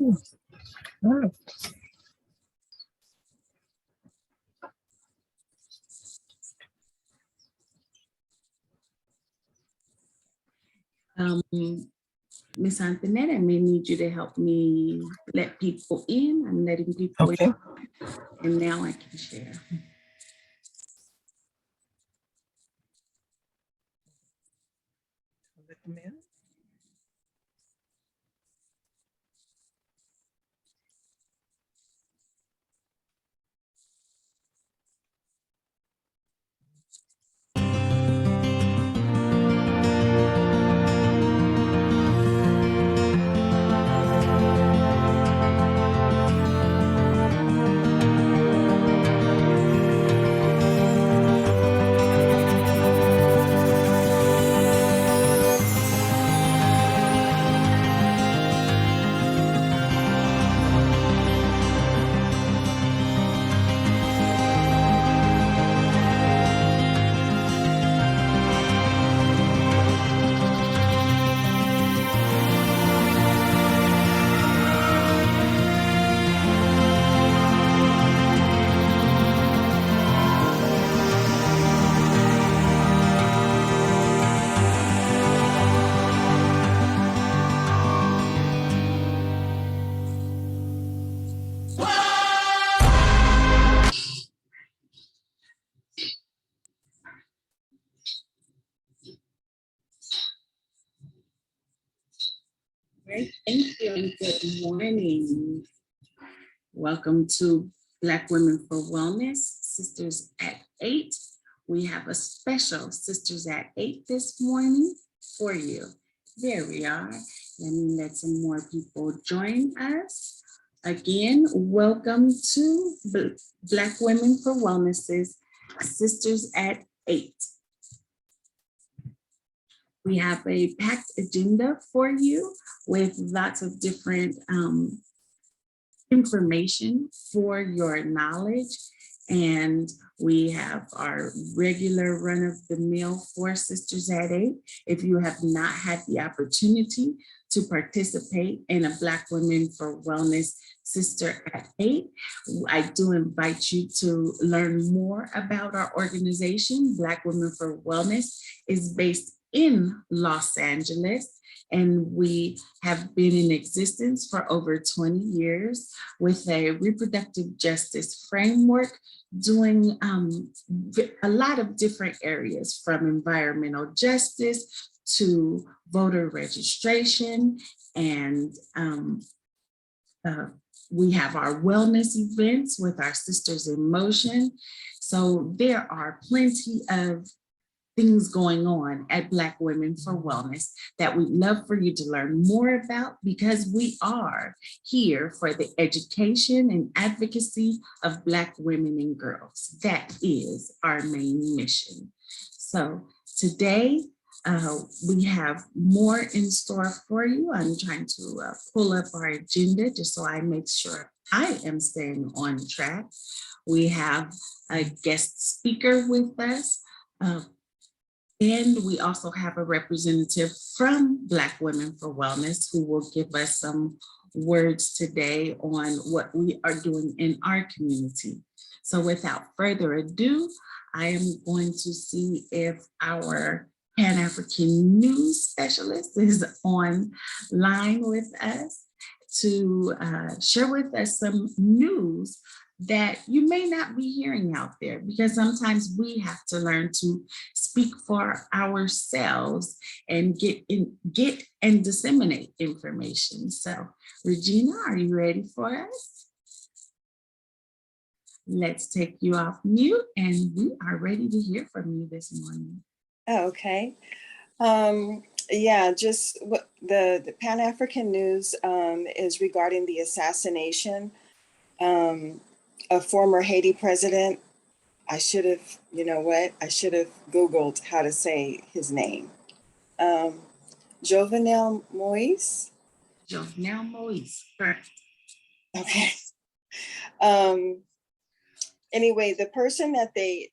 Miss Antoinette, I may need you to help me let people in. I'm letting people Okay. in, and now I can share. Let them in. Great, thank you, and good morning. Welcome to Black Women for Wellness, Sisters at 8. We have a special Sisters at 8 this morning for you. There we are. Let me let some more people join us. Again, welcome to Black Women for Wellness's Sisters at 8. We have a packed agenda for you with lots of different information for your knowledge. And we have our regular run-of-the-mill for Sisters at 8. If you have not had the opportunity to participate in a Black Women for Wellness Sister at 8, I do invite you to learn more about our organization. Black Women for Wellness is based in Los Angeles, and we have been in existence for over 20 years with a reproductive justice framework, doing a lot of different areas, from environmental justice to voter registration. And we have our wellness events with our Sisters in Motion. So there are plenty of things going on at Black Women for Wellness that we'd love for you to learn more about, because we are here for the education and advocacy of Black women and girls. That is our main mission. So today, we have more in store for you. I'm trying to pull up our agenda just so I make sure I am staying on track. We have a guest speaker with us. And we also have a representative from Black Women for Wellness who will give us some words today on what we are doing in our community. So without further ado, I am going to see if our Pan-African news specialist is online with us to share with us some news that you may not be hearing out there, because sometimes we have to learn to speak for ourselves and get and disseminate information. So Regina, are you ready for us? Let's take you off mute, and we are ready to hear from you this morning. Okay. Yeah, just what the Pan-African news is regarding the assassination of former Haiti president. I should have, you know what? I should have Googled how to say his name. Jovenel Moise. Jovenel Moise, correct. Okay. Anyway, the person that the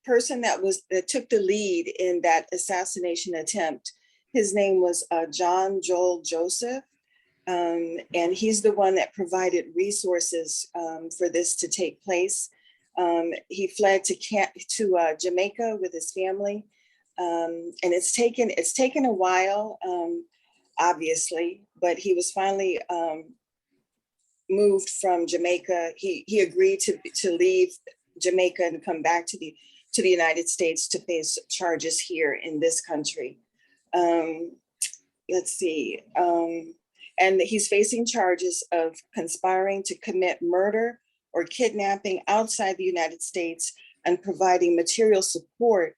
person that took the lead in that assassination attempt His name was John Joel Joseph. And he's the one that provided resources for this to take place. He fled to Jamaica with his family. And it's taken a while, obviously, but he was finally moved from Jamaica. He agreed to leave Jamaica and come back to the United States to face charges here in this country. Let's see. And he's facing charges of conspiring to commit murder or kidnapping outside the United States and providing material support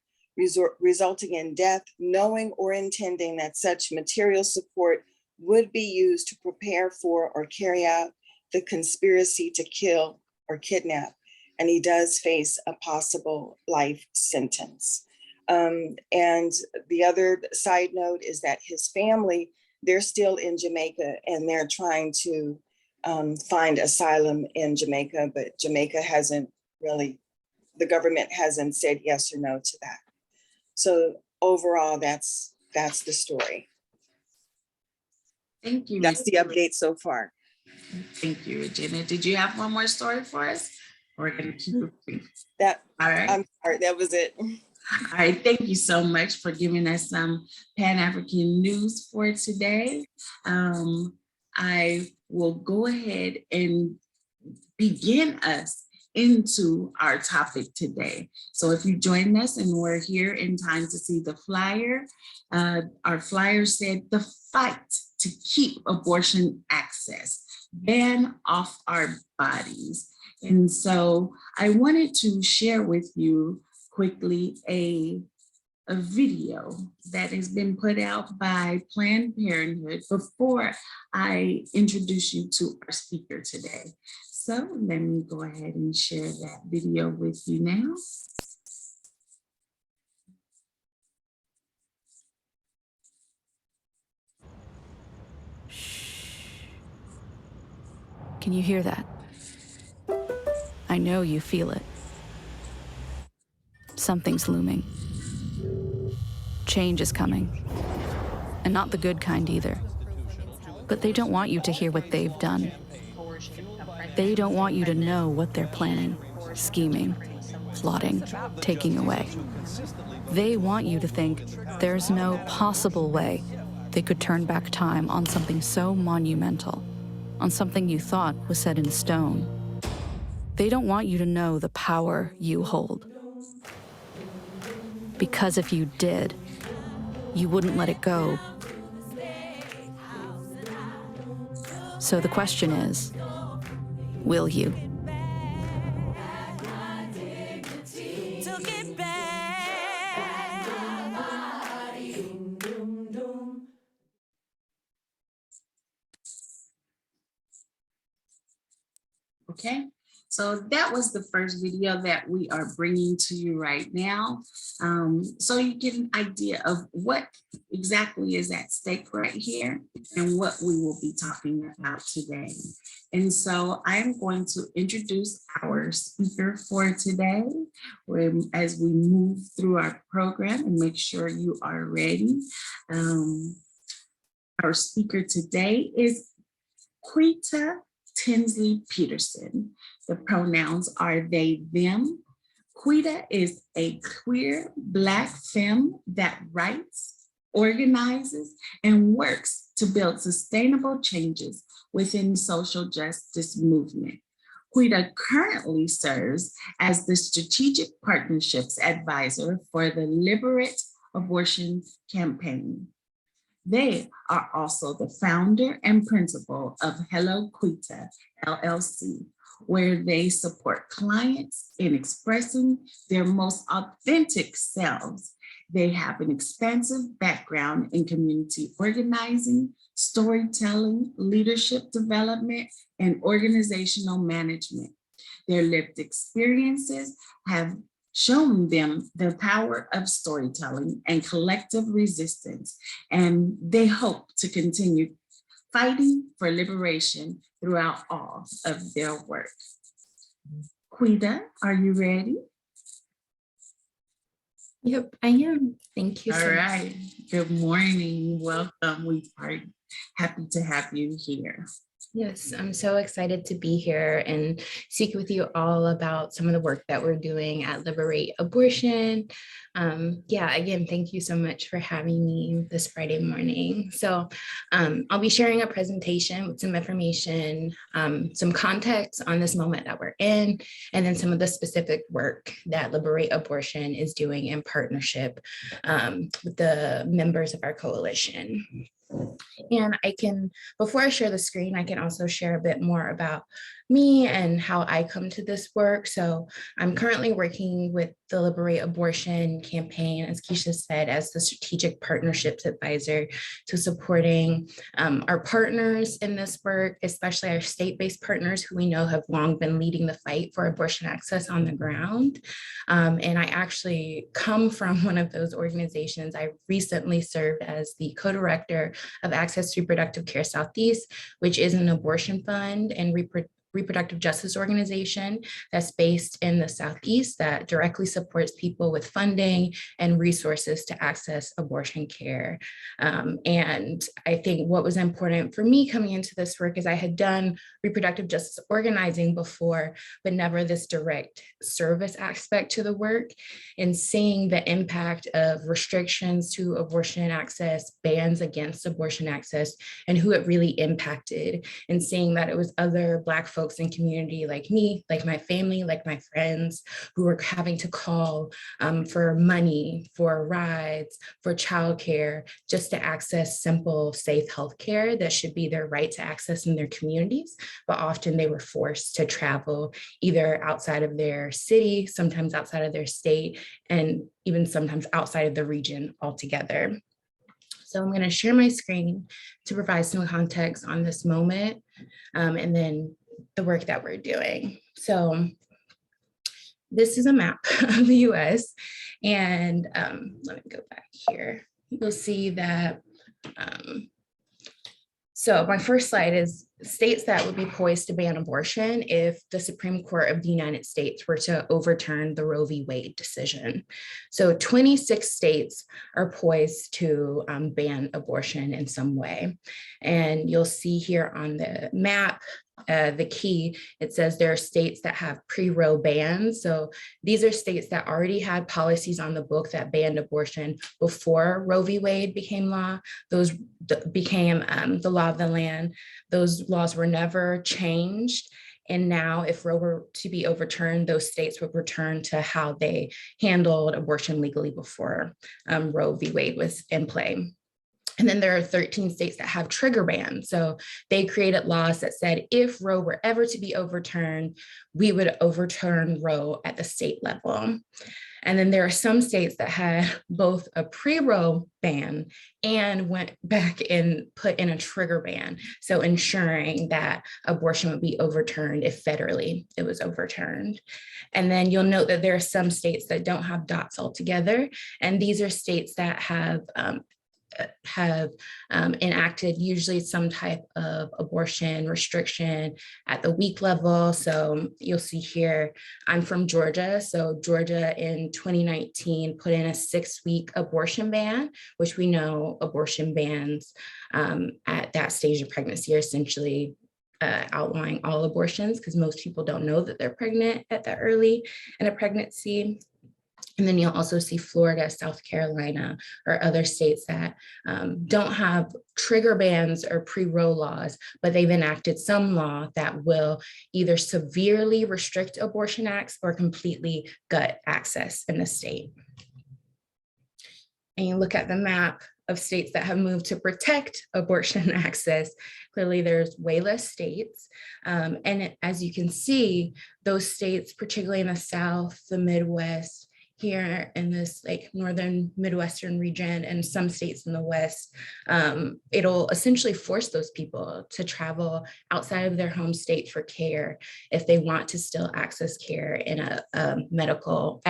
resulting in death, knowing or intending that such material support would be used to prepare for or carry out the conspiracy to kill or kidnap. And he does face a possible life sentence. And the other side note is that his family, they're still in Jamaica and they're trying to find asylum in Jamaica, but Jamaica hasn't really, the government hasn't said yes or no to that. So overall, that's the story. Thank you. That's the update so far. Thank you, Regina. Did you have one more story for us? We're going to keep it brief. All right. I'm sorry, that was it. All right. Thank you so much for giving us some Pan-African news for today. I will go ahead and begin us into our topic today. So if you joined us and we're here in time to see the flyer, our flyer said the fight to keep abortion access, ban off our bodies. And so I wanted to share with you quickly a video that has been put out by Planned Parenthood before I introduce you to our speaker today. So let me go ahead and share that video with you now. Can you hear that? I know you feel it. Something's looming. Change is coming. And not the good kind either. But they don't want you to hear what they've done. They don't want you to know what they're planning, scheming, plotting, taking away. They want you to think there's no possible way they could turn back time on something so monumental, on something you thought was set in stone. They don't want you to know the power you hold. Because if you did, you wouldn't let it go. So the question is, will you? Okay, so that was the first video that we are bringing to you right now. So you get an idea of what exactly is at stake right here and what we will be talking about today. And so I'm going to introduce our speaker for today as we move through our program and make sure you are ready. Our speaker today is Quita Tinsley Peterson. The pronouns are they, them. Quita is a queer Black femme that writes, organizes, and works to build sustainable changes within social justice movement. Quita currently serves as the Strategic Partnerships Advisor for the Liberate Abortion Campaign. They are also the founder and principal of Hello Quita, LLC, where they support clients in expressing their most authentic selves. They have an expansive background in community organizing, storytelling, leadership development, and organizational management. Their lived experiences have shown them the power of storytelling and collective resistance, and they hope to continue fighting for liberation throughout all of their work. Quita, are you ready? Yep, I am. Thank you All so much. right. Good morning. Welcome. We are happy to have you here. Yes, I'm so excited to be here and speak with you all about some of the work that we're doing at Liberate Abortion. Yeah, again, thank you so much for having me this Friday morning. So I'll be sharing a presentation with some information, some context on this moment that we're in, and then some of the specific work that Liberate Abortion is doing in partnership with the members of our coalition. And before I share the screen, I can also share a bit more about me and how I come to this work. So I'm currently working with the Liberate Abortion campaign, as Keisha said, as the strategic partnerships advisor to supporting our partners in this work, especially our state-based partners who we know have long been leading the fight for abortion access on the ground. And I actually come from one of those organizations. I recently served as the co-director of Access to Reproductive Care Southeast, which is an abortion fund and reproductive justice organization that's based in the Southeast that directly supports people with funding and resources to access abortion care. And I think what was important for me coming into this work is I had done reproductive justice organizing before, but never this direct service aspect to the work, and seeing the impact of restrictions to abortion access, bans against abortion access, and who it really impacted, and seeing that it was other Black folks in community like me, like my family, like my friends, who were having to call for money, for rides, for childcare, just to access simple, safe healthcare that should be their right to access in their communities. But often they were forced to travel either outside of their city, sometimes outside of their state, and even sometimes outside of the region altogether. So I'm going to share my screen to provide some context on this moment, and then the work that we're doing. So this is a map of the US, and let me go back here. You'll see that, so my first slide is states that would be poised to ban abortion if the Supreme Court of the United States were to overturn the Roe v. Wade decision. So 26 states are poised to ban abortion in some way. And you'll see here on the map, the key, it says there are states that have pre-Roe bans. So these are states that already had policies on the book that banned abortion before Roe v. Wade became law. Those became the law of the land. Those laws were never changed. And now if Roe were to be overturned, those states would return to how they handled abortion legally before Roe v. Wade was in play. And then there are 13 states that have trigger bans. So they created laws that said if Roe were ever to be overturned, we would overturn Roe at the state level. And then there are some states that had both a pre-Roe ban and went back and put in a trigger ban. So ensuring that abortion would be overturned if federally it was overturned. And then you'll note that there are some states that don't have dots altogether. And these are states that have enacted usually some type of abortion restriction at the week level. So you'll see here, I'm from Georgia. So Georgia in 2019 put in a 6-week abortion ban, which we know abortion bans at that stage of pregnancy are essentially outlawing all abortions because most people don't know that they're pregnant at that early in a pregnancy. And then you'll also see Florida, South Carolina, or other states that don't have trigger bans or pre-Roe laws, but they've enacted some law that will either severely restrict abortion acts or completely gut access in the state. And you look at the map of states that have moved to protect abortion access, clearly there's way less states. And as you can see, those states, particularly in the South, the Midwest, here in this like northern Midwestern region and some states in the West, it'll essentially force those people to travel outside of their home state for care if they want to still access care in at a medical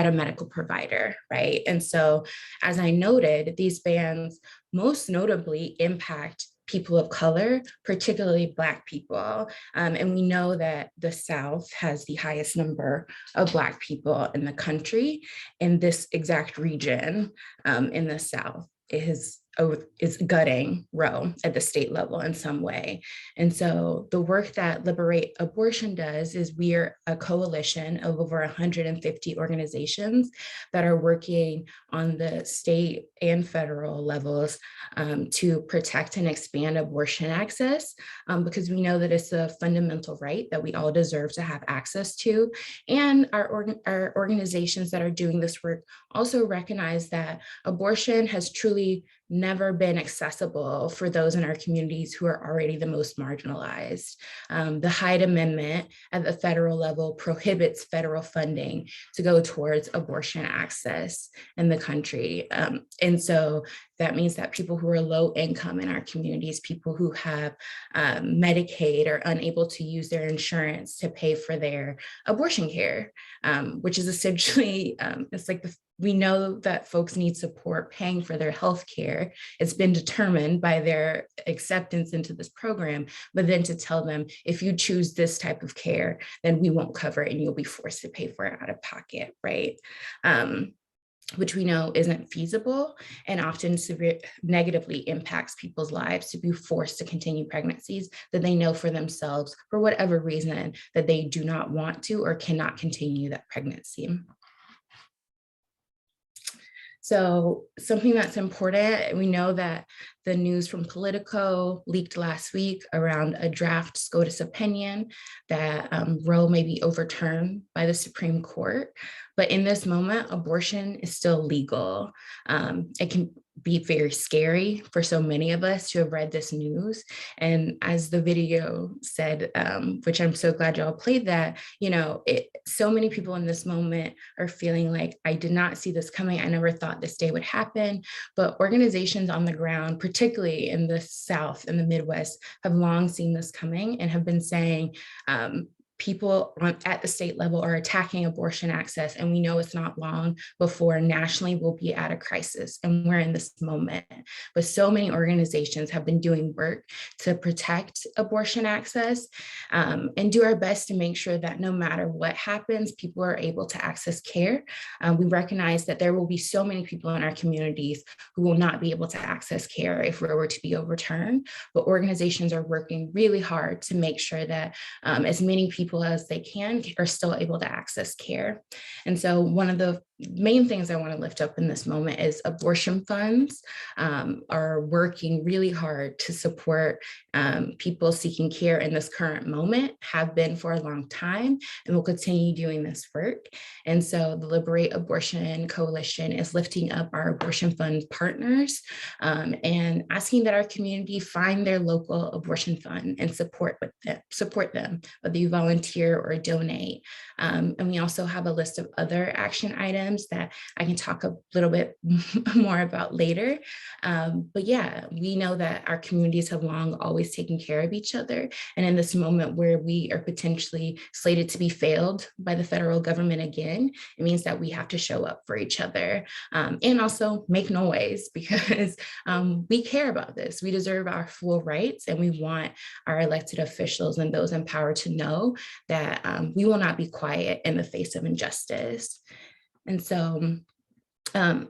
provider, right? And so, as I noted, these bans most notably impact people of color, particularly Black people. And we know that the South has the highest number of Black people in the country. In this exact region in the South is gutting Roe at the state level in some way. And so the work that Liberate Abortion does is we are a coalition of over 150 organizations that are working on the state and federal levels to protect and expand abortion access, because we know that it's a fundamental right that we all deserve to have access to. And our organizations that are doing this work also recognize that abortion has truly never been accessible for those in our communities who are already the most marginalized. The Hyde Amendment at the federal level prohibits federal funding to go towards abortion access in the country. And so that means that people who are low income in our communities, people who have Medicaid, are unable to use their insurance to pay for their abortion care, which is essentially, it's like we know that folks need support paying for their health care. It's been determined by their acceptance into this program, but then to tell them, if you choose this type of care, then we won't cover it and you'll be forced to pay for it out of pocket, right? Which we know isn't feasible and often negatively impacts people's lives to be forced to continue pregnancies that they know for themselves, for whatever reason, that they do not want to or cannot continue that pregnancy. So something that's important, we know that the news from Politico leaked last week around a draft SCOTUS opinion that Roe may be overturned by the Supreme Court. But in this moment, abortion is still legal. It can be very scary for so many of us to have read this news. And as the video said, which I'm so glad y'all played that, so many people in this moment are feeling like, I did not see this coming. I never thought this day would happen. But organizations on the ground, particularly in the South and the Midwest, have long seen this coming and have been saying, people at the state level are attacking abortion access, and we know it's not long before nationally we'll be at a crisis, and we're in this moment. But so many organizations have been doing work to protect abortion access and do our best to make sure that no matter what happens, people are able to access care. We recognize that there will be so many people in our communities who will not be able to access care if Roe were to be overturned, but organizations are working really hard to make sure that as many people as they can are still able to access care. And so one of the main things I want to lift up in this moment is abortion funds are working really hard to support people seeking care in this current moment, have been for a long time, and will continue doing this work. And so the Liberate Abortion Coalition is lifting up our abortion fund partners and asking that our community find their local abortion fund and support them, whether you volunteer or donate. And we also have a list of other action items that I can talk a little bit more about later. But yeah, we know that our communities have long always taken care of each other. And in this moment where we are potentially slated to be failed by the federal government again, it means that we have to show up for each other and also make noise, because we care about this. We deserve our full rights, and we want our elected officials and those in power to know that we will not be quiet in the face of injustice. And so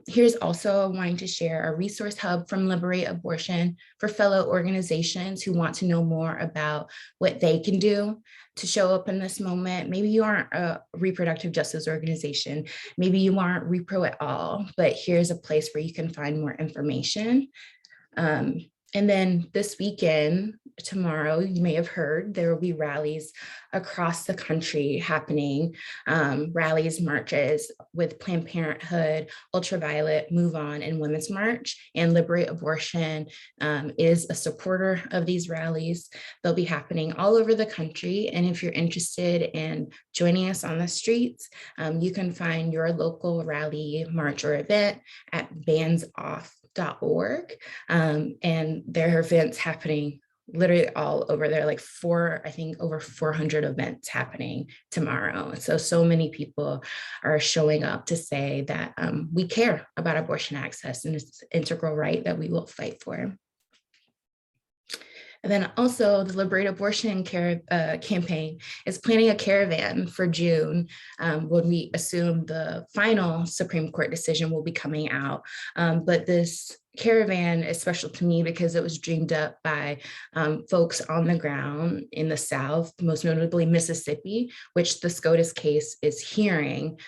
here's also wanting to share a resource hub from Liberate Abortion for fellow organizations who want to know more about what they can do to show up in this moment. Maybe you aren't a reproductive justice organization, maybe you aren't repro at all, but here's a place where you can find more information. And then this weekend, tomorrow, you may have heard, there will be rallies across the country happening, rallies, marches with Planned Parenthood, Ultraviolet, Move On, and Women's March. And Liberate Abortion is a supporter of these rallies. They'll be happening all over the country. And if you're interested in joining us on the streets, you can find your local rally, march, or event at bandsoff.org. And there are events happening literally all over there, like over 400 events happening tomorrow. So many people are showing up to say that we care about abortion access, and it's an integral right that we will fight for. And then also the Liberate Abortion campaign is planning a caravan for June when we assume the final Supreme Court decision will be coming out. But this caravan is special to me because it was dreamed up by folks on the ground in the South, most notably Mississippi, which the SCOTUS case is hearing.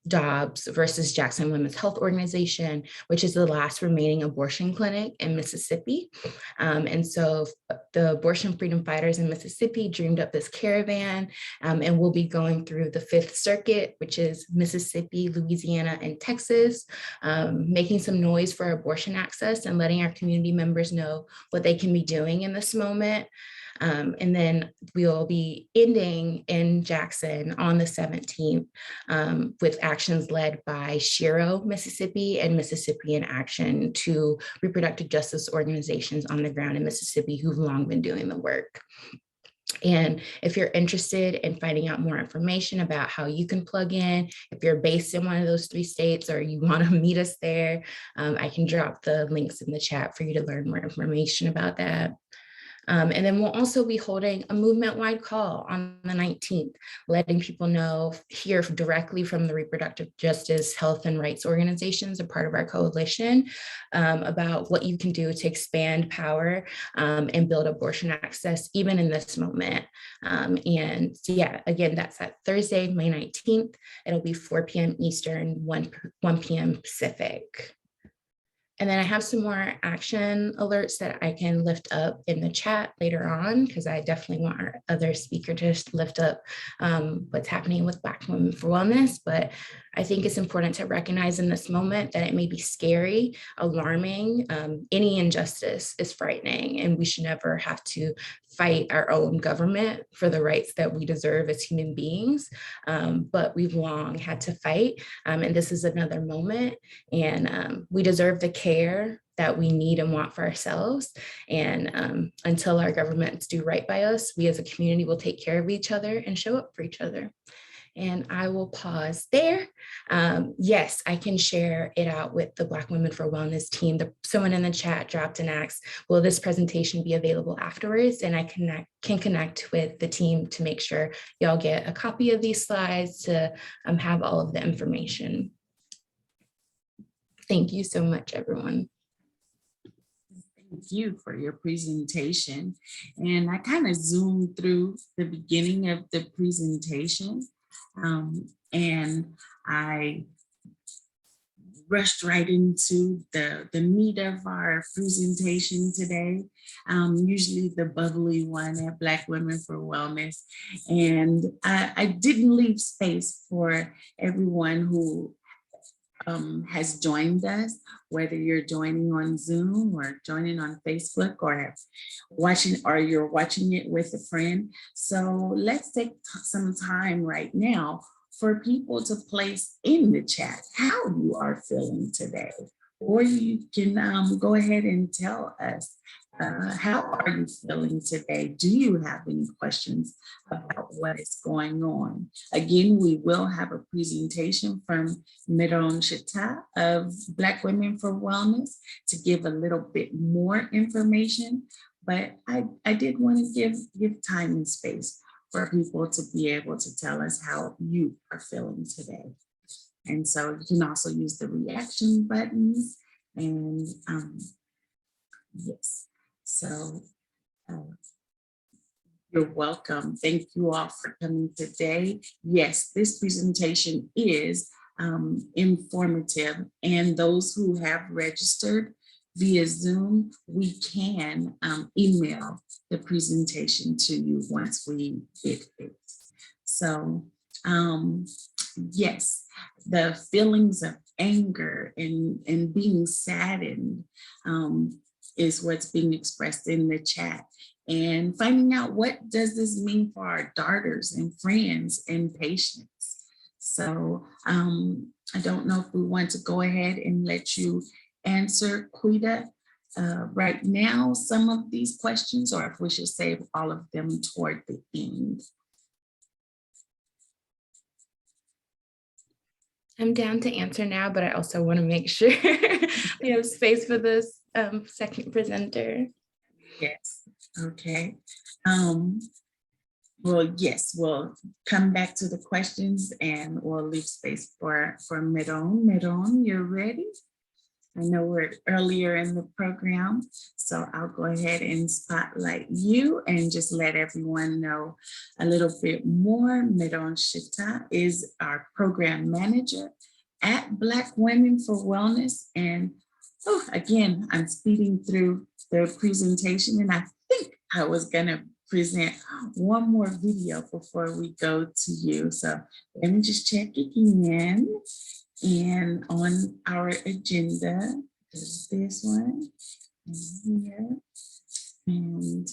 Dobbs versus Jackson Women's Health Organization, which is the last remaining abortion clinic in Mississippi. And so the abortion freedom fighters in Mississippi dreamed up this caravan, and we'll be going through the Fifth Circuit, which is Mississippi, Louisiana, and Texas, making some noise for abortion access and letting our community members know what they can be doing in this moment. And then we'll be ending in Jackson on the 17th with actions led by Shiro, Mississippi, and Mississippi in Action, two reproductive justice organizations on the ground in Mississippi who've long been doing the work. And if you're interested in finding out more information about how you can plug in, if you're based in one of those 3 states or you want to meet us there, I can drop the links in the chat for you to learn more information about that. And then we'll also be holding a movement-wide call on the 19th, letting people know, hear directly from the reproductive justice, health, and rights organizations, a part of our coalition, about what you can do to expand power and build abortion access, even in this moment. And so, yeah, again, that's at Thursday, May 19th. It'll be 4 p.m. Eastern, 1 p.m. Pacific. And then I have some more action alerts that I can lift up in the chat later on, because I definitely want our other speaker to just lift up what's happening with Black Women for Wellness. But I think it's important to recognize in this moment that it may be scary, alarming. Any injustice is frightening, and we should never have to fight our own government for the rights that we deserve as human beings. But we've long had to fight, and this is another moment, and we deserve the care that we need and want for ourselves. And until our governments do right by us, we as a community will take care of each other and show up for each other. And I will pause there. Yes, I can share it out with the Black Women for Wellness team. Someone in the chat dropped and asked, will this presentation be available afterwards? And I can connect with the team to make sure y'all get a copy of these slides to have all of the information. Thank you so much, everyone. Thank you for your presentation. And I kind of zoomed through the beginning of the presentation, and I rushed right into the meat of our presentation today, usually the bubbly one at Black Women for Wellness. And I didn't leave space for everyone who has joined us, whether you're joining on Zoom or joining on Facebook or you're watching it with a friend. So let's take some time right now for people to place in the chat how you are feeling today. Or you can go ahead and tell us, how are you feeling today? Do you have any questions about what is going on? Again, we will have a presentation from Miron Chita of Black Women for Wellness to give a little bit more information, but I did want to give time and space for people to be able to tell us how you are feeling today. And so you can also use the reaction buttons, and yes. So you're welcome. Thank you all for coming today. Yes, this presentation is informative, and those who have registered via Zoom, we can email the presentation to you once we get it. So yes, the feelings of anger and being saddened is what's being expressed in the chat, and finding out what does this mean for our daughters and friends and patients. So I don't know if we want to go ahead and let you answer, Quita, right now, some of these questions, or if we should save all of them toward the end. I'm down to answer now, but I also want to make sure we have space for this second presenter. Yes. Okay. Well, yes, we'll come back to the questions and we'll leave space for Meron. Meron, you're ready? I know we're earlier in the program, so I'll go ahead and spotlight you and just let everyone know a little bit more. Meron Shita is our program manager at Black Women for Wellness. And again, I'm speeding through the presentation, and I think I was gonna present one more video before we go to you. So let me just check again. And on our agenda is this one here. And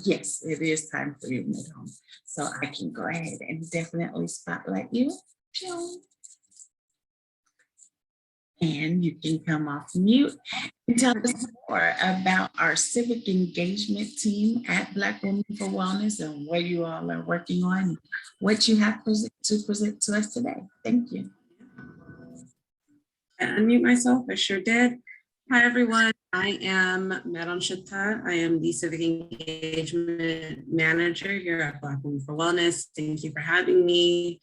yes, it is time for you, Madam. So I can go ahead and definitely spotlight you. And you can come off mute and tell us more about our civic engagement team at Black Women for Wellness and what you all are working on, what you have to present to us today. Thank you. Unmute myself, I sure did. Hi everyone, I am Madam Shita. I am the Civic Engagement Manager here at Black Women for Wellness. Thank you for having me.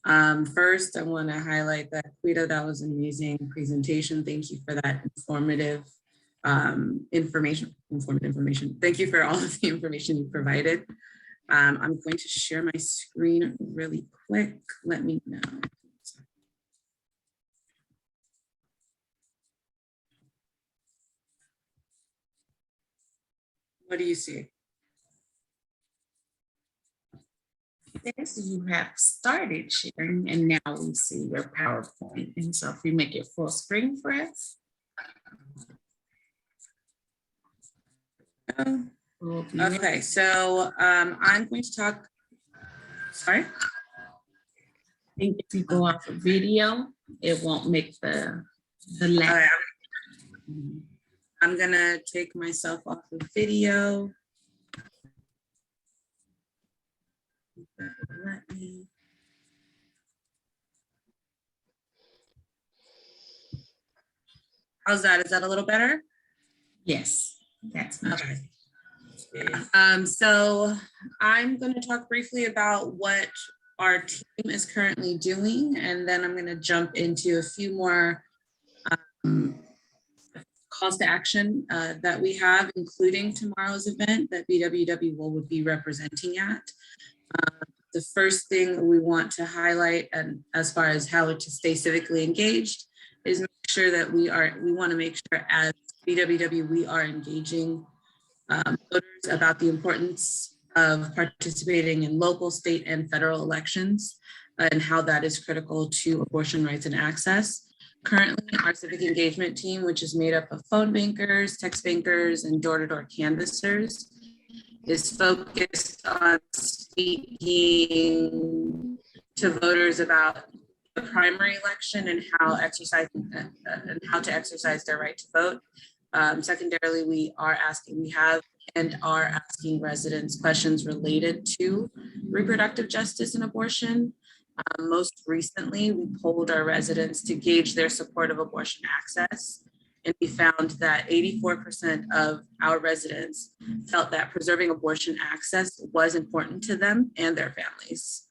First, I want to highlight that Quita, that was an amazing presentation. Thank you for that informative information. Thank you for all of the information you provided. I'm going to share my screen really quick. Let me know. What do you see? Yes, you have started sharing and now we see your PowerPoint. And so if we make it full screen for us. Okay, so I'm going to talk, sorry? I think if you go off of video, it won't make the last. I'm gonna take myself off of video. How's that? Is that a little better? Yes, that's much okay. So I'm going to talk briefly about what our team is currently doing, and then I'm going to jump into a few more calls to action that we have, including tomorrow's event that BWW will be representing at. The first thing we want to highlight, and as far as how to stay civically engaged, is make sure that we want to make sure as BWW we are engaging voters about the importance of participating in local, state, and federal elections and how that is critical to abortion rights and access. Currently, our civic engagement team, which is made up of phone bankers, text bankers, and door-to-door canvassers, is focused on speaking to voters about the primary election and how to exercise their right to vote. Secondarily, we have and are asking residents questions related to reproductive justice and abortion. Most recently, we polled our residents to gauge their support of abortion access. And we found that 84% of our residents felt that preserving abortion access was important to them and their families.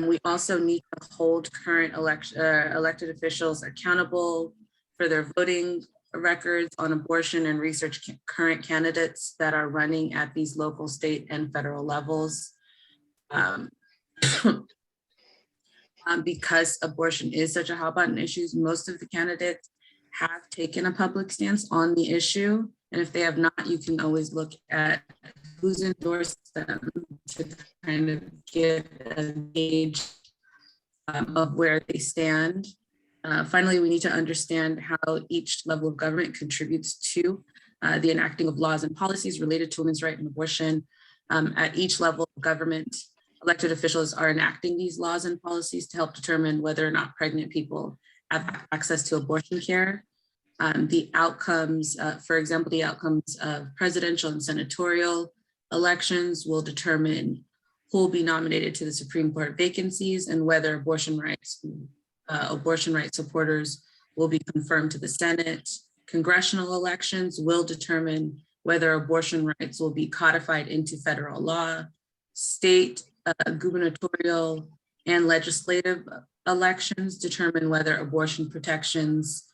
We also need to hold current elected officials accountable for their voting records on abortion and research current candidates that are running at these local, state, and federal levels. Because abortion is such a hot button issue, most of the candidates have taken a public stance on the issue. And if they have not, you can always look at who's endorsed them to kind of get a gauge of where they stand. Finally, we need to understand how each level of government contributes to the enacting of laws and policies related to women's rights and abortion. At each level of government, elected officials are enacting these laws and policies to help determine whether or not pregnant people have access to abortion care. The outcomes, for example, the outcomes of presidential and senatorial elections will determine who will be nominated to the Supreme Court vacancies and whether abortion rights supporters will be confirmed to the Senate. Congressional elections will determine whether abortion rights will be codified into federal law, state, gubernatorial, and legislative elections determine whether abortion protections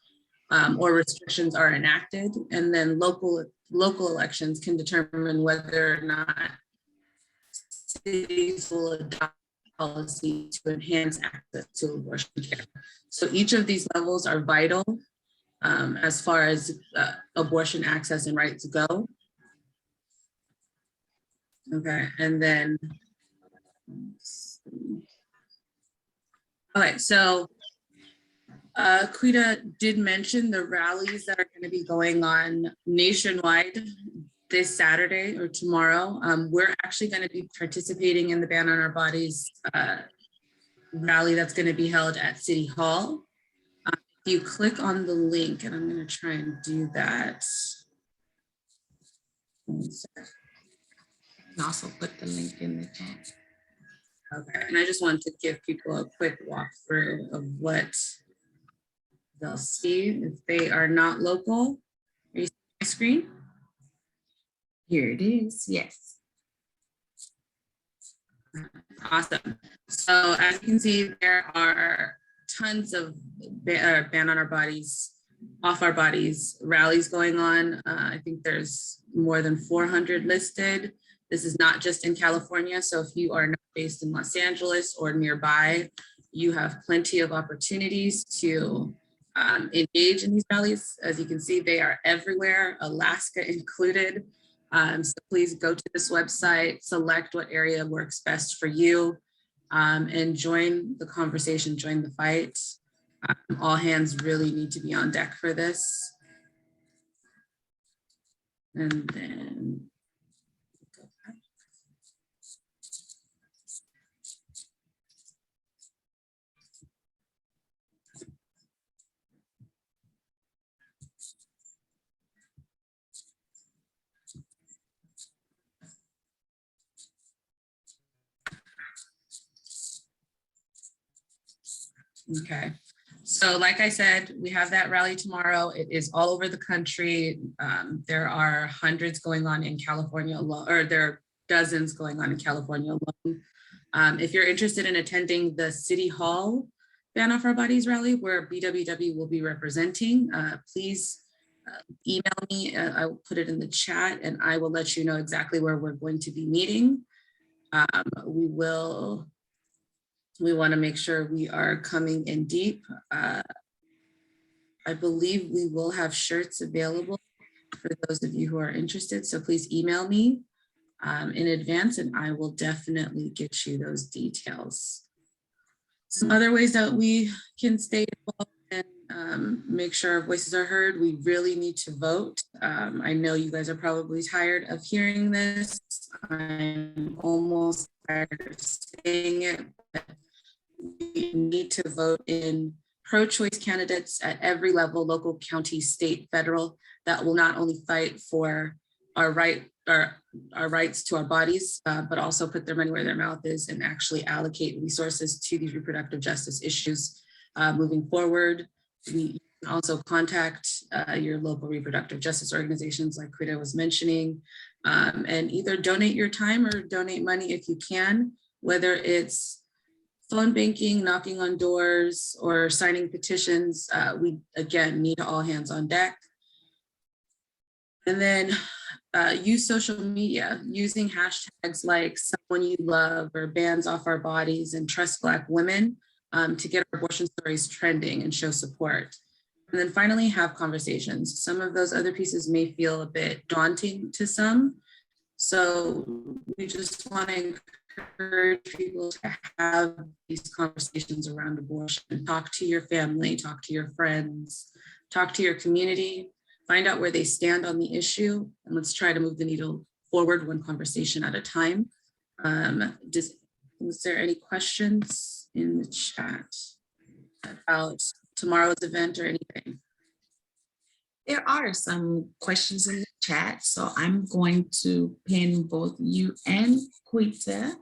or restrictions are enacted, and then local elections can determine whether or not cities will adopt policy to enhance access to abortion care. So each of these levels are vital as far as abortion access and rights go. Okay, and then, all right, so Quita did mention the rallies that are going to be going on nationwide this Saturday or tomorrow. We're actually going to be participating in the Ban on Our Bodies rally that's going to be held at City Hall. If you click on the link, and I'm going to try and do that. And also put the link in the chat. Okay, and I just want to give people a quick walkthrough of what they'll see if they are not local. Are you seeing my screen? Here it is, yes. Awesome. So as you can see, there are tons of ban on our bodies, off our bodies rallies going on. I think there's more than 400 listed. This is not just in California. So if you are not based in Los Angeles or nearby, you have plenty of opportunities to engage in these rallies. As you can see, they are everywhere, Alaska included. So please go to this website, select what area works best for you, and join the conversation, join the fight. All hands really need to be on deck for this. And then, okay. So like I said, we have that rally tomorrow. It is all over the country. There are hundreds going on in California alone, or there are dozens going on in California alone. If you're interested in attending the City Hall Ban Off Our Bodies rally, where BWW will be representing, please email me. I will put it in the chat and I will let you know exactly where we're going to be meeting. We want to make sure we are coming in deep. I believe we will have shirts available for those of you who are interested. So please email me in advance and I will definitely get you those details. Some other ways that we can stay involved and make sure our voices are heard, we really need to vote. I know you guys are probably tired of hearing this. I'm almost tired of saying it, but we need to vote in pro-choice candidates at every level, local, county, state, federal, that will not only fight for our rights to our bodies, but also put their money where their mouth is and actually allocate resources to these reproductive justice issues moving forward. We can also contact your local reproductive justice organizations like Quita was mentioning, and either donate your time or donate money if you can, whether it's phone banking, knocking on doors, or signing petitions. We, again, need all hands on deck. And then use social media, using hashtags like someone you love or bans off our bodies and trust Black women to get our abortion stories trending and show support. And then finally, have conversations. Some of those other pieces may feel a bit daunting to some. So we just want to encourage people to have these conversations around abortion. Talk to your family, talk to your friends, talk to your community, find out where they stand on the issue, and let's try to move the needle forward one conversation at a time. Was there any questions in the chat about tomorrow's event or anything? There are some questions in the chat, so I'm going to pin both you and Quita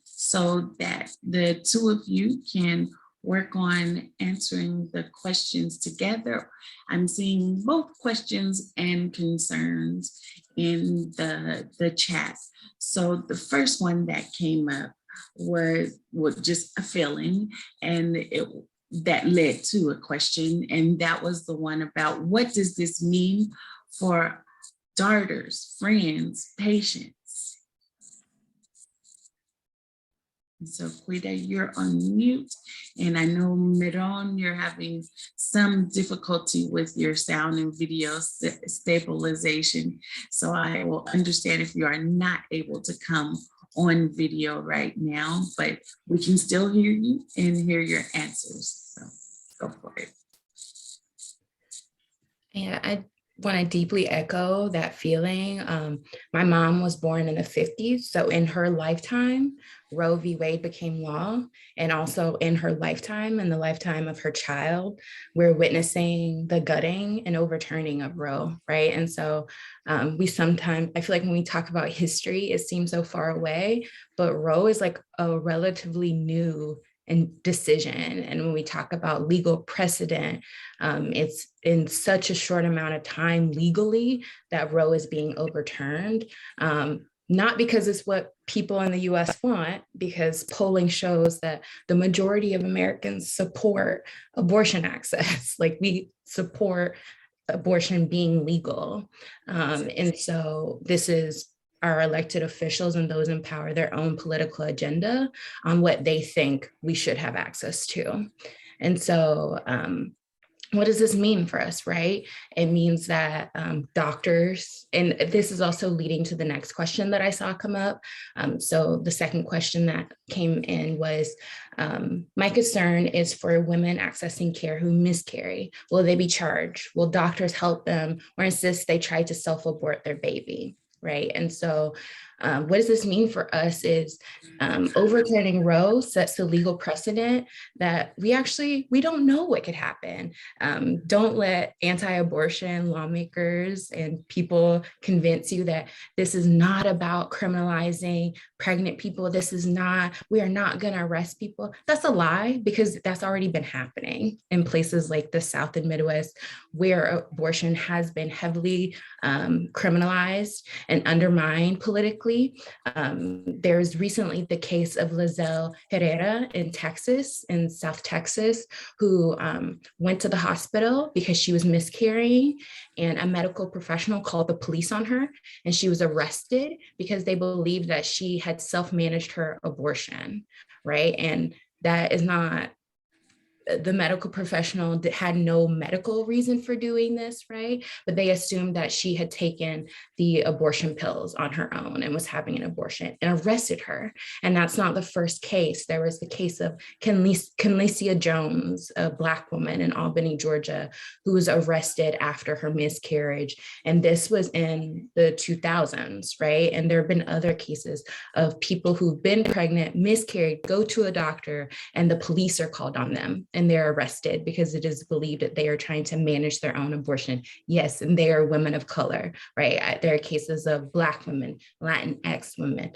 so that the two of you can work on answering the questions together. I'm seeing both questions and concerns in the chat. So the first one that came up was just a feeling, and that led to a question, and that was the one about what does this mean for daughters, friends, patients? And so Quita, you're on mute, and I know Miron, you're having some difficulty with your sound and video stabilization. So I will understand if you are not able to come on video right now, but we can still hear you and hear your answers. So go for it. Yeah, I want to deeply echo that feeling. My mom was born in the 50s. So in her lifetime, Roe v. Wade became law. And also in her lifetime and the lifetime of her child, we're witnessing the gutting and overturning of Roe, right? And so we sometimes, I feel like when we talk about history, it seems so far away, but Roe is like a relatively new and decision. And when we talk about legal precedent, it's in such a short amount of time legally that Roe is being overturned. Not because it's what people in the US want, because polling shows that the majority of Americans support abortion access. Like we support abortion being legal. And so this is our elected officials and those in power their own political agenda on what they think we should have access to. And so what does this mean for us, right? It means that doctors, and this is also leading to the next question that I saw come up. So the second question that came in was, my concern is for women accessing care who miscarry. Will they be charged? Will doctors help them or insist they try to self-abort their baby? Right. And so what does this mean for us is overturning Roe sets the legal precedent that we don't know what could happen. Don't let anti-abortion lawmakers and people convince you that this is not about criminalizing pregnant people. We are not going to arrest people. That's a lie, because that's already been happening in places like the South and Midwest, where abortion has been heavily criminalized and undermined politically. There's recently the case of Lizelle Herrera in South Texas, who went to the hospital because she was miscarrying, and a medical professional called the police on her, and she was arrested because they believed that she had self-managed her abortion, right? And that is not, the medical professional had no medical reason for doing this, right? But they assumed that she had taken the abortion pills on her own and was having an abortion, and arrested her. And that's not the first case. There was the case of Kenlecia Jones, a Black woman in Albany, Georgia, who was arrested after her miscarriage. And this was in the 2000s, right? And there have been other cases of people who've been pregnant, miscarried, go to a doctor, and the police are called on them, and they're arrested because it is believed that they are trying to manage their own abortion. Yes, and they are women of color, right? There are cases of Black women, Latinx women,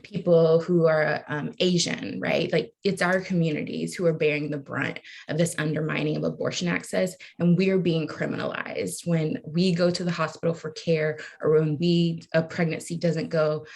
people who are Asian, right? Like it's our communities who are bearing the brunt of this undermining of abortion access, and we're being criminalized when we go to the hospital for care, or when a pregnancy doesn't go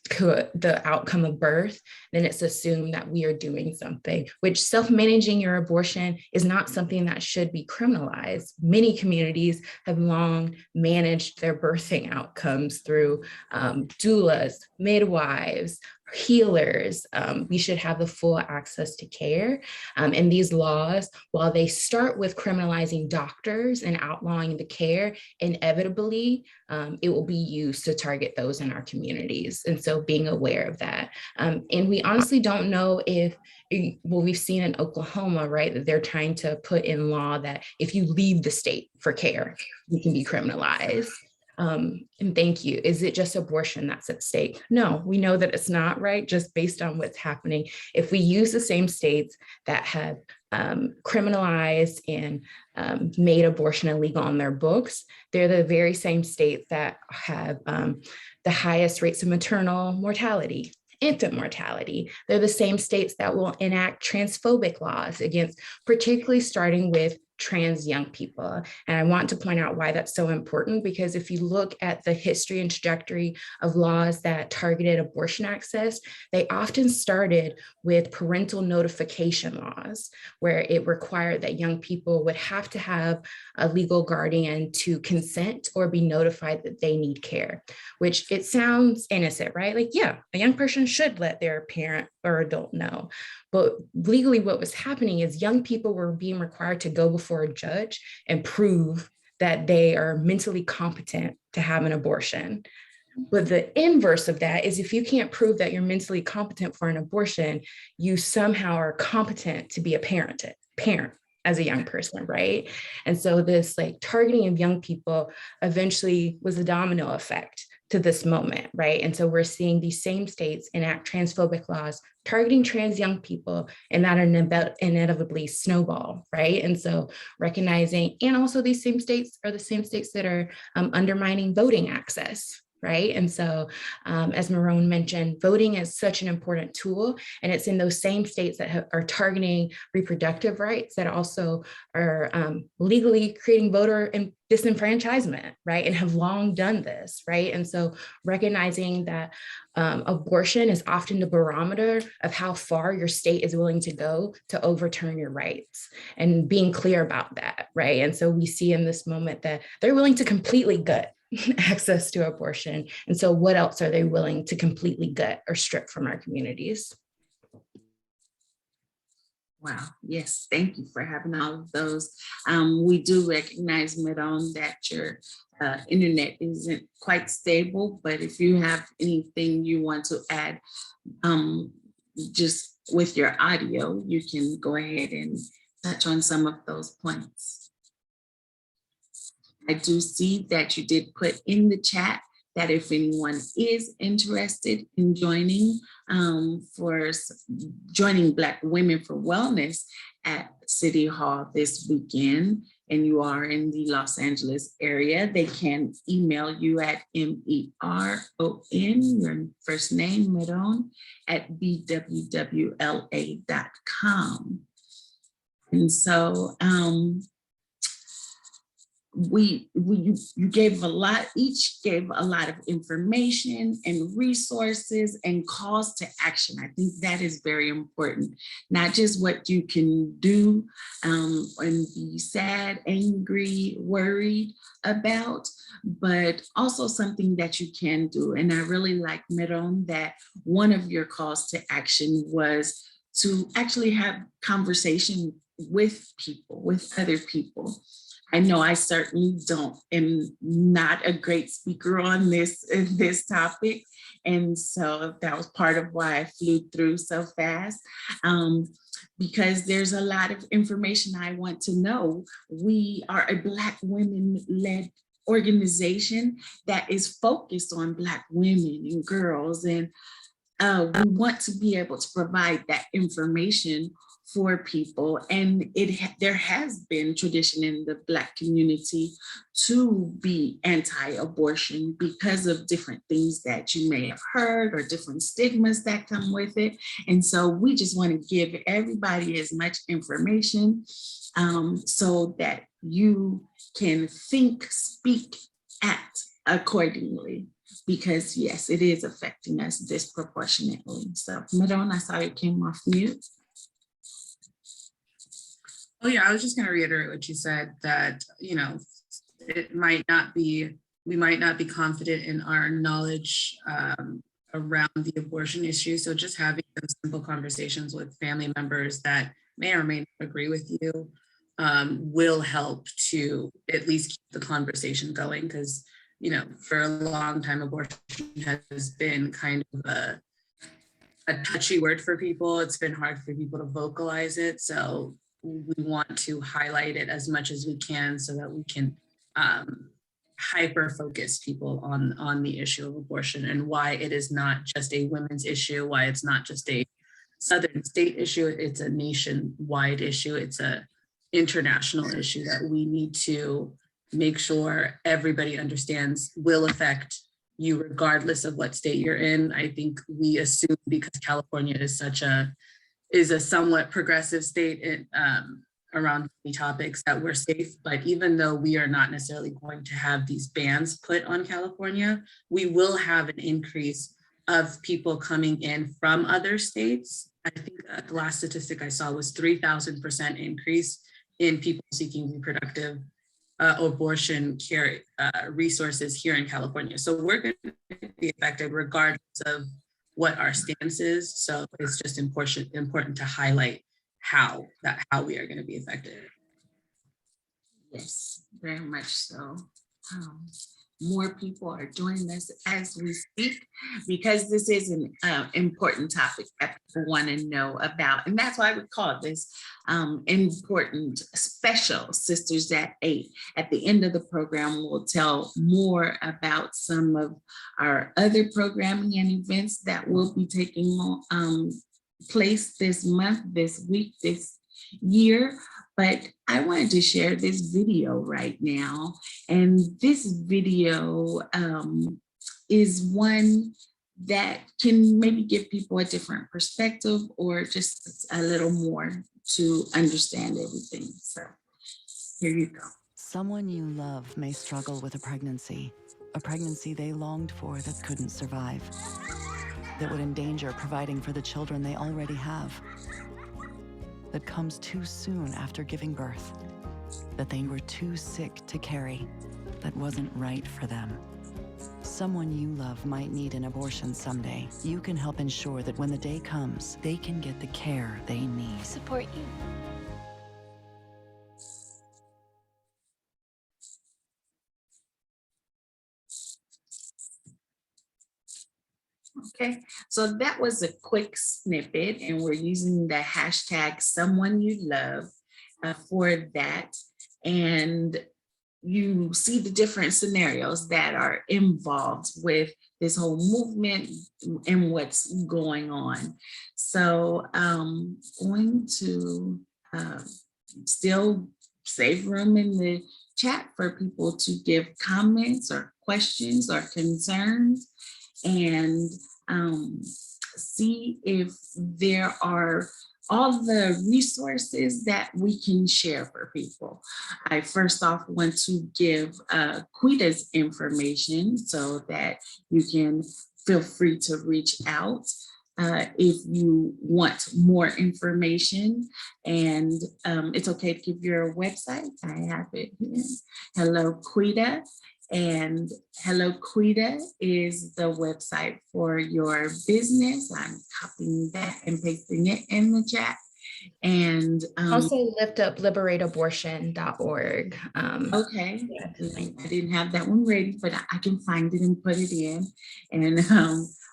to the outcome of birth, then it's assumed that we are doing something, which self-managing your abortion is not something that should be criminalized. Many communities have long managed their birthing outcomes through doulas, midwives, healers. We should have the full access to care. And these laws, while they start with criminalizing doctors and outlawing the care, inevitably, it will be used to target those in our communities. And so being aware of that. And we honestly don't know if, well, we've seen in Oklahoma, right, that they're trying to put in law that if you leave the state for care, you can be criminalized. And thank you. Is it just abortion that's at stake? No, we know that it's not, right? Just based on what's happening. If we use the same states that have criminalized and made abortion illegal on their books, they're the very same states that have the highest rates of maternal mortality. infant mortality. They're the same states that will enact transphobic laws against, particularly starting with trans young people. And I want to point out why that's so important, because if you look at the history and trajectory of laws that targeted abortion access, they often started with parental notification laws, where it required that young people would have to have a legal guardian to consent or be notified that they need care, which it sounds innocent, right? Like, yeah, a young person should let their parent or adult know. But legally, what was happening is young people were being required to go before a judge and prove that they are mentally competent to have an abortion. But the inverse of that is if you can't prove that you're mentally competent for an abortion, you somehow are competent to be a parent as a young person, right? And so this like targeting of young people eventually was a domino effect to this moment, right? And so we're seeing these same states enact transphobic laws targeting trans young people, and that inevitably snowball, right? And so recognizing, and also these same states are the same states that are undermining voting access, right? And so, as Marone mentioned, voting is such an important tool, and it's in those same states that are targeting reproductive rights that also are legally creating voter disenfranchisement, right? And have long done this, right? And so recognizing that abortion is often the barometer of how far your state is willing to go to overturn your rights, and being clear about that, right? And so we see in this moment that they're willing to completely gut access to abortion. And so what else are they willing to completely gut or strip from our communities? Wow. Yes. Thank you for having all of those. We do recognize, Meron, that your internet isn't quite stable, but if you have anything you want to add, just with your audio, you can go ahead and touch on some of those points. I do see that you did put in the chat that if anyone is interested in joining joining Black Women for Wellness at City Hall this weekend, and you are in the Los Angeles area, they can email you at MERON, your first name, Meron, at bwwla.com. And so, you gave each gave a lot of information and resources and calls to action. I think that is very important, not just what you can do and be sad, angry, worried about, but also something that you can do. And I really like, Meron, that one of your calls to action was to actually have conversation with people, with other people. I know I certainly am not a great speaker on this topic. And so that was part of why I flew through so fast, because there's a lot of information I want to know. We are a Black women-led organization that is focused on Black women and girls. And we want to be able to provide that information for people. And there has been tradition in the Black community to be anti-abortion because of different things that you may have heard or different stigmas that come with it. And so we just want to give everybody as much information so that you can think, speak, act accordingly. Because yes, it is affecting us disproportionately. So Meron, I saw you came off mute. Oh yeah, I was just going to reiterate what you said, that, you know, we might not be confident in our knowledge around the abortion issue. So just having those simple conversations with family members that may or may not agree with you will help to at least keep the conversation going. Because, you know, for a long time, abortion has been kind of a touchy word for people. It's been hard for people to vocalize it. So we want to highlight it as much as we can so that we can hyper focus people on the issue of abortion and why it is not just a women's issue, why it's not just a Southern state issue, it's a nationwide issue, it's a international issue that we need to make sure everybody understands will affect you regardless of what state you're in. I think we assume because California is a somewhat progressive state around many topics that we're safe. But even though we are not necessarily going to have these bans put on California, we will have an increase of people coming in from other states. I think the last statistic I saw was 3,000% increase in people seeking reproductive abortion care resources here in California. So we're going to be affected regardless of what our stance is. So it's just important to highlight how we are going to be affected. Yes, very much so. More people are joining us as we speak because this is an important topic that people want to know about. And that's why we call this important special Sisters at 8. At the end of the program, we'll tell more about some of our other programming and events that will be taking place this month, this week, this year. But I wanted to share this video right now. And this video is one that can maybe give people a different perspective or just a little more to understand everything. So here you go. Someone you love may struggle with a pregnancy they longed for that couldn't survive, that would endanger providing for the children they already have, that comes too soon after giving birth, that they were too sick to carry, that wasn't right for them. Someone you love might need an abortion someday. You can help ensure that when the day comes, they can get the care they need. Support you. Okay, so that was a quick snippet, and we're using the hashtag someone you love for that. And you see the different scenarios that are involved with this whole movement and what's going on. So I'm going to still save room in the chat for people to give comments or questions or concerns, and see if there are all the resources that we can share for people. I first off want to give Quida's information so that you can feel free to reach out if you want more information. And it's okay to give your website. I have it here. Hello, Quida. And Hello Quida is the website for your business. I'm copying that and pasting it in the chat. And Also lift up liberateabortion.org. Okay, Yeah. I didn't have that one ready, but I can find it and put it in. And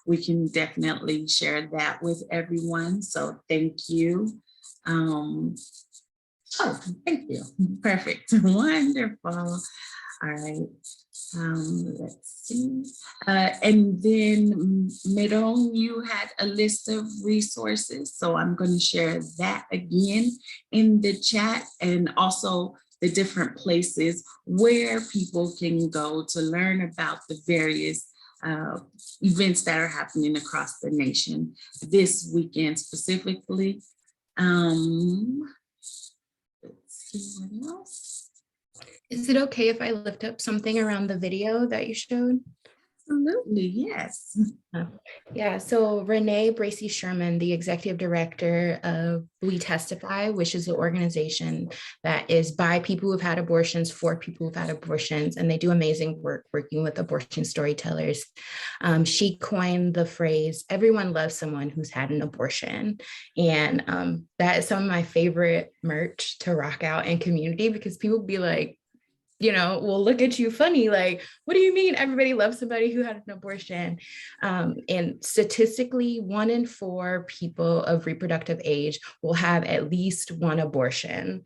we can definitely share that with everyone. So thank you. Oh, thank you. Perfect. Wonderful. All right. Let's see. And then Meron, you had a list of resources. So I'm going to share that again in the chat, and also the different places where people can go to learn about the various events that are happening across the nation this weekend specifically. Let's see what else. Is it okay if I lift up something around the video that you showed? Absolutely, yes. Yeah, so Renee Bracy Sherman, the executive director of We Testify, which is an organization that is by people who've had abortions, for people who've had abortions, and they do amazing work working with abortion storytellers. She coined the phrase, everyone loves someone who's had an abortion. And that is some of my favorite merch to rock out in community, because people be like, we'll look at you funny, like, what do you mean everybody loves somebody who had an abortion? And statistically, 1 in 4 people of reproductive age will have at least one abortion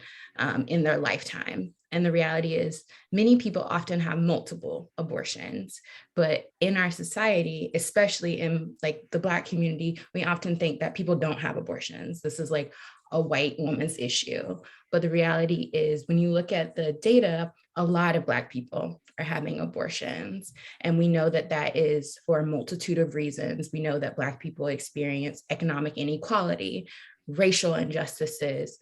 in their lifetime. And the reality is many people often have multiple abortions, but in our society, especially in like the Black community, we often think that people don't have abortions. This is like a white woman's issue. But the reality is when you look at the data, a lot of Black people are having abortions. And we know that that is for a multitude of reasons. We know that Black people experience economic inequality, racial injustices,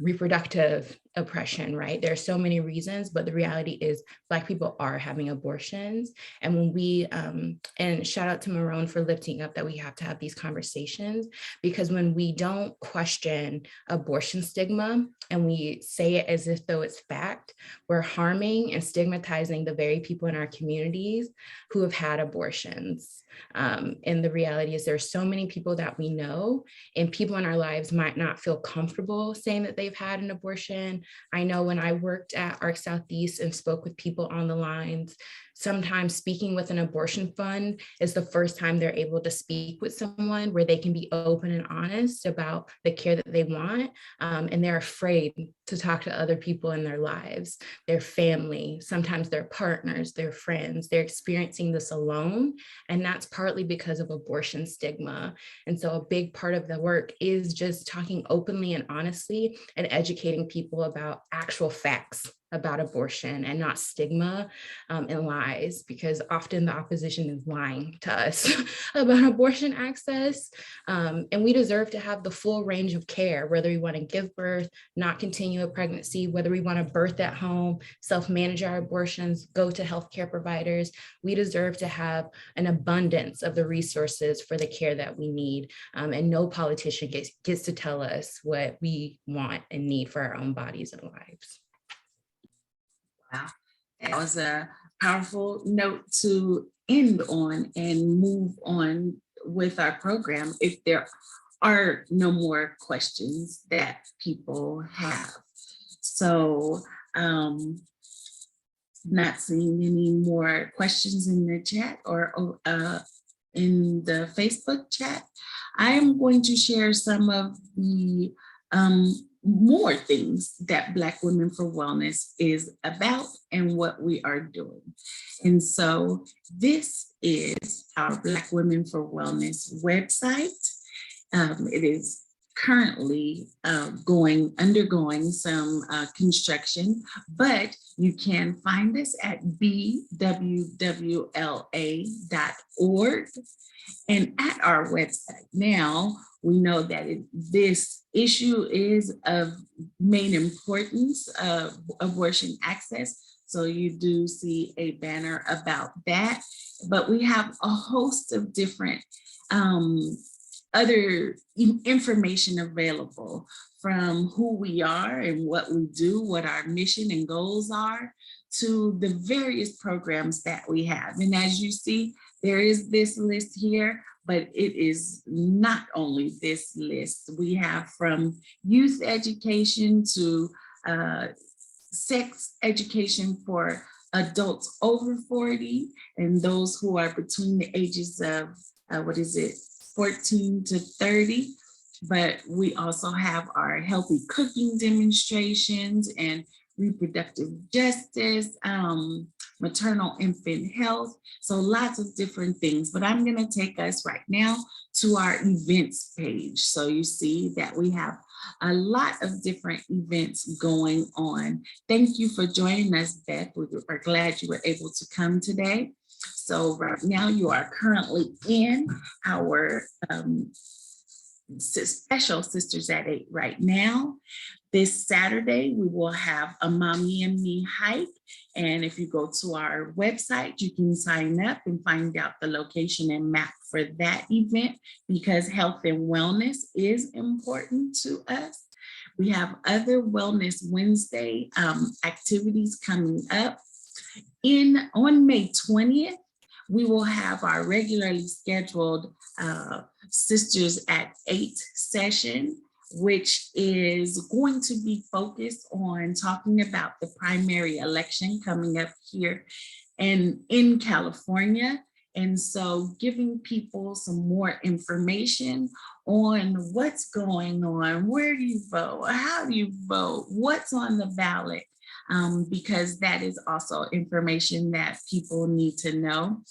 reproductive oppression, right? There are so many reasons, but the reality is Black people are having abortions. And when we, and shout out to Marone for lifting up that we have to have these conversations, because when we don't question abortion stigma and we say it as if though it's fact, we're harming and stigmatizing the very people in our communities who have had abortions. And the reality is there's so many people that we know, and people in our lives might not feel comfortable saying that they've had an abortion. I know when I worked at ARC Southeast and spoke with people on the lines, sometimes speaking with an abortion fund is the first time they're able to speak with someone where they can be open and honest about the care that they want. And they're afraid to talk to other people in their lives, their family, sometimes their partners, their friends. They're experiencing this alone. And that's partly because of abortion stigma. And so a big part of the work is just talking openly and honestly and educating people about actual facts about abortion and not stigma and lies, because often the opposition is lying to us about abortion access. And we deserve to have the full range of care, whether we want to give birth, not continue a pregnancy, whether we want to birth at home, self-manage our abortions, go to healthcare providers. We deserve to have an abundance of the resources for the care that we need. And no politician gets to tell us what we want and need for our own bodies and lives. Wow, that was a powerful note to end on and move on with our program if there are no more questions that people have. So not seeing any more questions in the chat or in the Facebook chat. I am going to share some of the more things that Black Women for Wellness is about and what we are doing. And so this is our Black Women for Wellness website. It is currently undergoing some construction, but you can find us at bwwla.org and at our website. Now, we know that this issue is of main importance of abortion access. So you do see a banner about that, but we have a host of different other information available, from who we are and what we do, what our mission and goals are, to the various programs that we have. And as you see, there is this list here, but it is not only this list. We have from youth education to sex education for adults over 40 and those who are between the ages of 14 to 30. But we also have our healthy cooking demonstrations and reproductive justice, maternal infant health. So lots of different things, but I'm gonna take us right now to our events page. So you see that we have a lot of different events going on. Thank you for joining us, Beth. We are glad you were able to come today. So right now you are currently in our special Sisters at 8 right now. This Saturday, we will have a Mommy and Me hike. And if you go to our website, you can sign up and find out the location and map for that event, because health and wellness is important to us. We have other Wellness Wednesday activities coming up. On May 20th, we will have our regularly scheduled Sisters at 8 session, which is going to be focused on talking about the primary election coming up here and in California. And so giving people some more information on what's going on, where do you vote, how do you vote, what's on the ballot, because that is also information that people need to know.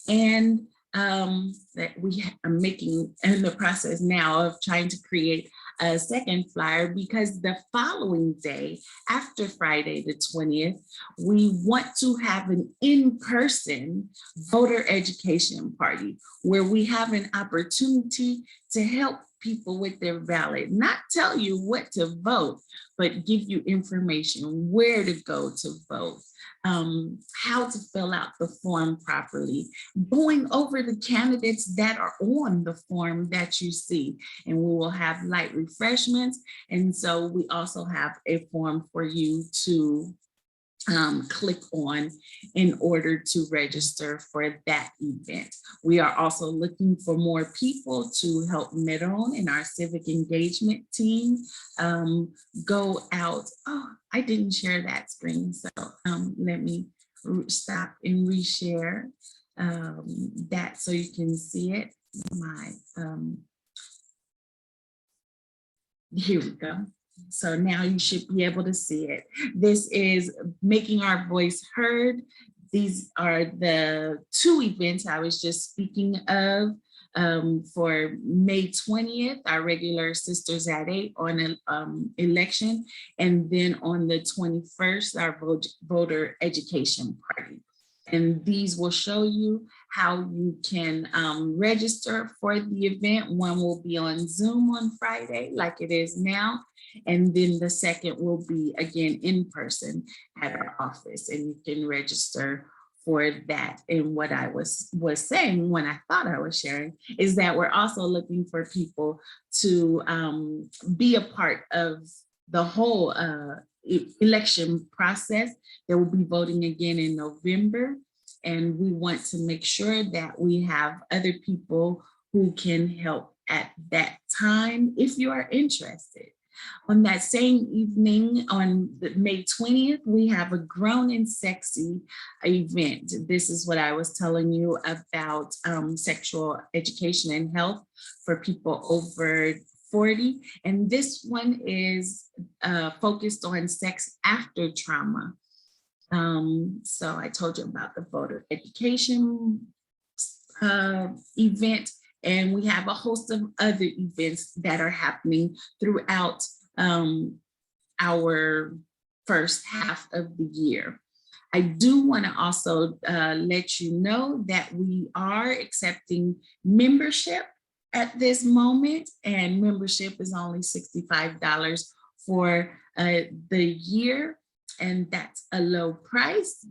And that we are making in the process now of trying to create a second flyer because the following day, after Friday the 20th, we want to have an in-person voter education party where we have an opportunity to help people with their ballot, not tell you what to vote, but give you information where to go to vote, how to fill out the form properly, going over the candidates that are on the form that you see, and we will have light refreshments. And so we also have a form for you to click on in order to register for that event. We are also looking for more people to help Meron and our civic engagement team go out. Oh, I didn't share that screen, so let me stop and reshare that so you can see it. Here we go. So now you should be able to see it. This is making our voice heard. These are the two events I was just speaking of for May 20th, our regular Sisters at 8 on election, and then on the 21st, our voter education party. And these will show you how you can register for the event. One will be on Zoom on Friday, like it is now. And then the second will be again in person at our office, and you can register for that. And what I was saying when I thought I was sharing is that we're also looking for people to be a part of the whole election process. There will be voting again in November, and we want to make sure that we have other people who can help at that time if you are interested. On that same evening, on May 20th, we have a Grown and Sexy event. This is what I was telling you about sexual education and health for people over 40. And this one is focused on sex after trauma. So I told you about the voter education event, and we have a host of other events that are happening throughout our first half of the year. I do want to also let you know that we are accepting membership at this moment, and membership is only $65 for the year. And that's a low price.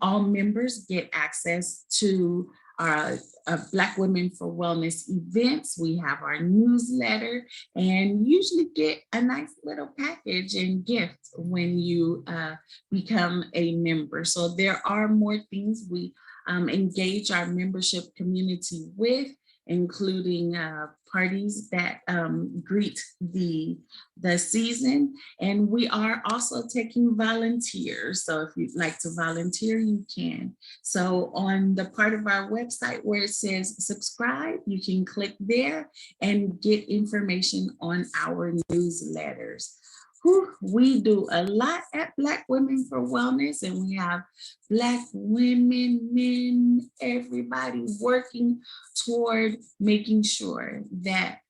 All members get access to our Black Women for Wellness events. We have our newsletter, and usually get a nice little package and gift when you become a member. So there are more things we engage our membership community with, including parties that greet the season. And we are also taking volunteers. So if you'd like to volunteer, you can. So on the part of our website where it says subscribe, you can click there and get information on our newsletters. We do a lot at Black Women for Wellness, and we have Black women, men, everybody working toward making sure that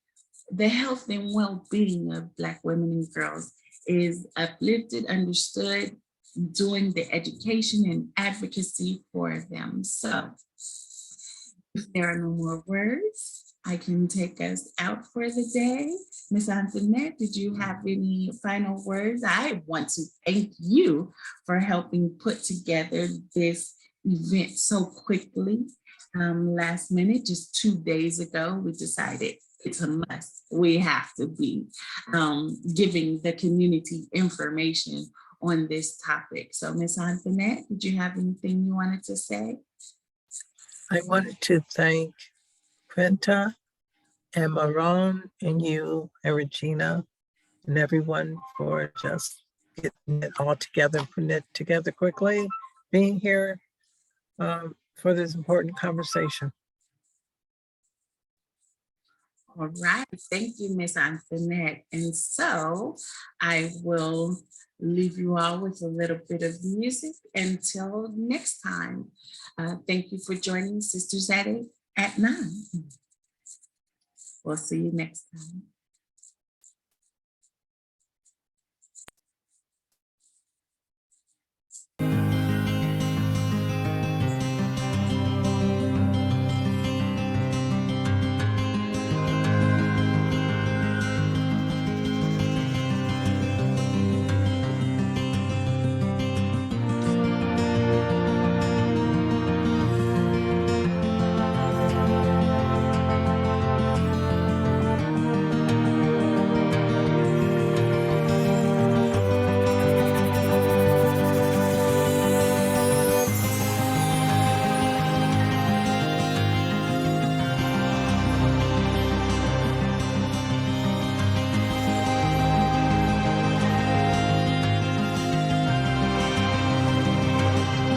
the health and well-being of Black women and girls is uplifted, understood, doing the education and advocacy for them. So if there are no more words, I can take us out for the day. Ms. Antoinette, did you have any final words? I want to thank you for helping put together this event so quickly. Last minute, just 2 days ago, we decided it's a must. We have to be giving the community information on this topic. So Ms. Antoinette, did you have anything you wanted to say? I wanted to thank Quinta and Maron and you and Regina and everyone for just getting it all together and putting it together quickly, being here for this important conversation. All right, thank you, Ms. Antoinette. And so I will leave you all with a little bit of music until next time. Thank you for joining Sisters at 8 at 9. We'll see you next time.